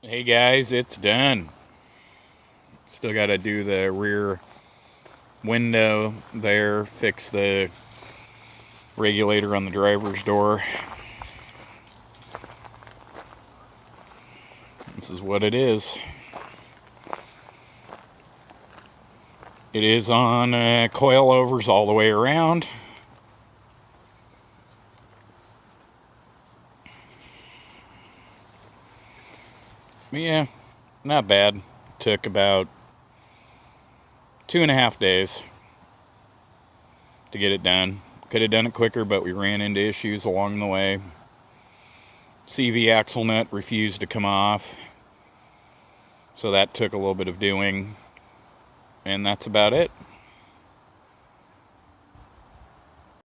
Hey guys, it's done. Still got to do the rear window there, fix the regulator on the driver's door. This is what it is. It is on coilovers all the way around. Yeah, not bad. Took about 2.5 days to get it done. Could have done it quicker, but we ran into issues along the way. CV axle nut refused to come off, so that took a little bit of doing, and that's about it.